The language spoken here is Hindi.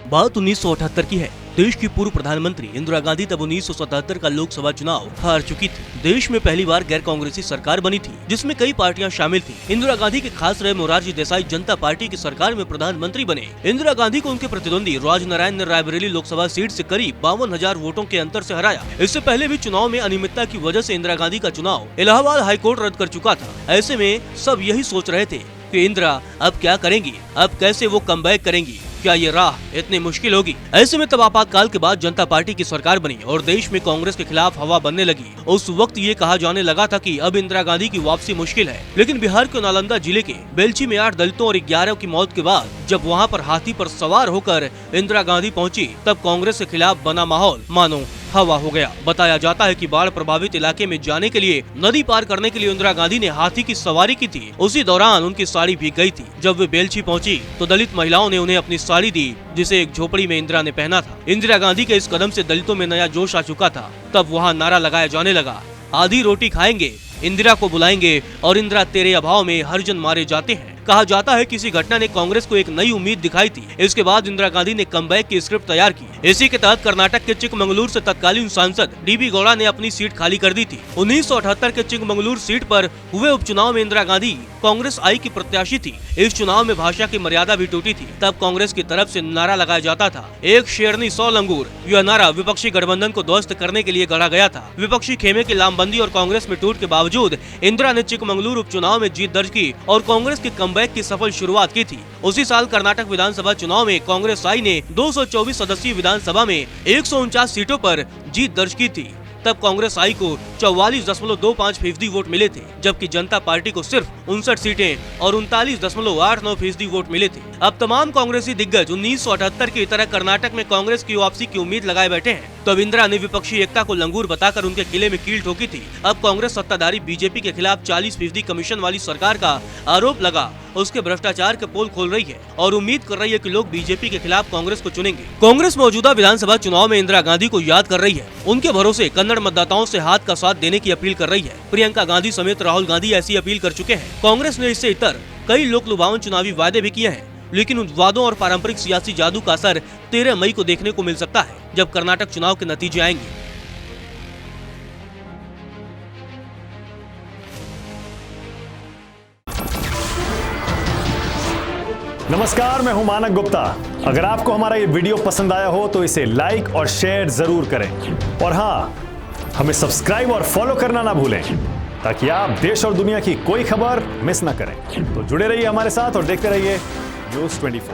बात 1978 की है। देश की पूर्व प्रधानमंत्री इंदिरा गांधी तब 1977 का लोकसभा चुनाव हार चुकी थी। देश में पहली बार गैर कांग्रेसी सरकार बनी थी, जिसमें कई पार्टियां शामिल थी। इंदिरा गांधी के खास रहे मोरारजी देसाई जनता पार्टी की सरकार में प्रधानमंत्री बने। इंदिरा गांधी को उनके प्रतिद्वंदी राजनारायण ने रायबरेली लोकसभा सीट से करीब 52,000 वोटों के अंतर से हराया। इससे पहले भी चुनाव में अनियमितता की वजह से इंदिरा गांधी का चुनाव इलाहाबाद हाईकोर्ट रद्द कर चुका था। ऐसे में सब यही सोच रहे थे कि इंदिरा अब क्या करेंगी, अब कैसे वो कमबैक करेंगी, क्या ये राह इतनी मुश्किल होगी। ऐसे में तब आपातकाल के बाद जनता पार्टी की सरकार बनी और देश में कांग्रेस के खिलाफ हवा बनने लगी। उस वक्त ये कहा जाने लगा था कि अब इंदिरा गांधी की वापसी मुश्किल है। लेकिन बिहार के नालंदा जिले के बेलची में 8 दलितों और 11 की मौत के बाद जब वहां पर हाथी पर सवार होकर इंदिरा गांधी पहुंची, तब कांग्रेस के खिलाफ बना माहौल मानो हवा हो गया। बताया जाता है कि बाढ़ प्रभावित इलाके में जाने के लिए नदी पार करने के लिए इंदिरा गांधी ने हाथी की सवारी की थी। उसी दौरान उनकी साड़ी भीग गई थी। जब वे बेलछी पहुंची तो दलित महिलाओं ने उन्हें अपनी साड़ी दी, जिसे एक झोपड़ी में इंदिरा ने पहना था। इंदिरा गांधी के इस कदम से दलितों में नया जोश आ चुका था। तब वहाँ नारा लगाया जाने लगा, आधी रोटी खाएंगे, इंदिरा को बुलाएंगे और इंदिरा तेरे अभाव में हरिजन मारे जाते हैं। कहा जाता है किसी घटना ने कांग्रेस को एक नई उम्मीद दिखाई थी। इसके बाद इंदिरा गांधी ने कमबैक की स्क्रिप्ट तैयार की। इसी के तहत कर्नाटक के चिकमंगलुरु से तत्कालीन सांसद डीबी गौड़ा ने अपनी सीट खाली कर दी थी। 1978 के चिकमंगलुरु सीट पर हुए उपचुनाव में इंदिरा गांधी कांग्रेस आई की प्रत्याशी थी। इस चुनाव में भाषा की मर्यादा भी टूटी थी। तब कांग्रेस की तरफ से नारा लगाया जाता था, एक शेरनी 100 लंगूर। यह नारा विपक्षी गठबंधन को ध्वस्त करने के लिए गढ़ा गया था। विपक्षी खेमे की लामबंदी और कांग्रेस में टूट के बावजूद इंदिरा ने चिकमंगलुरु उपचुनाव में जीत दर्ज की और कांग्रेस की कमबैक की सफल शुरुआत की थी। उसी साल कर्नाटक विधानसभा चुनाव में कांग्रेस आई ने 224 सदस्यीय विधानसभा में 149 सीटों पर जीत दर्ज की थी। तब कांग्रेस आई को 44.25% वोट मिले थे, जबकि जनता पार्टी को सिर्फ 59 सीटें और 39.89% वोट मिले थे। अब तमाम कांग्रेसी दिग्गज 1978 की तरह कर्नाटक में कांग्रेस की वापसी की उम्मीद लगाए बैठे हैं। तब इंदिरा ने विपक्षी एकता को लंगूर बताकर उनके किले में कील ठोकी थी। अब कांग्रेस सत्ताधारी बीजेपी के खिलाफ 40% कमीशन वाली सरकार का आरोप लगा उसके भ्रष्टाचार के पोल खोल रही है और उम्मीद कर रही है कि लोग बीजेपी के खिलाफ कांग्रेस को चुनेंगे। कांग्रेस मौजूदा विधानसभा चुनाव में इंदिरा गांधी को याद कर रही है। उनके भरोसे कन्नड़ मतदाताओं से हाथ का साथ देने की अपील कर रही है। प्रियंका गांधी समेत राहुल गांधी ऐसी अपील कर चुके हैं। कांग्रेस ने इससे इतर कई लोक लुभावन चुनावी वादे भी किए हैं, लेकिन उन वादों और पारंपरिक सियासी जादू का असर 13 मई को देखने को मिल सकता है, जब कर्नाटक चुनाव के नतीजे आएंगे। नमस्कार, मैं हूं मानक गुप्ता। अगर आपको हमारा ये वीडियो पसंद आया हो तो इसे लाइक और शेयर जरूर करें और हाँ, हमें सब्सक्राइब और फॉलो करना ना भूलें ताकि आप देश और दुनिया की कोई खबर मिस ना करें। तो जुड़े रहिए हमारे साथ और देखते रहिए न्यूज़ 24।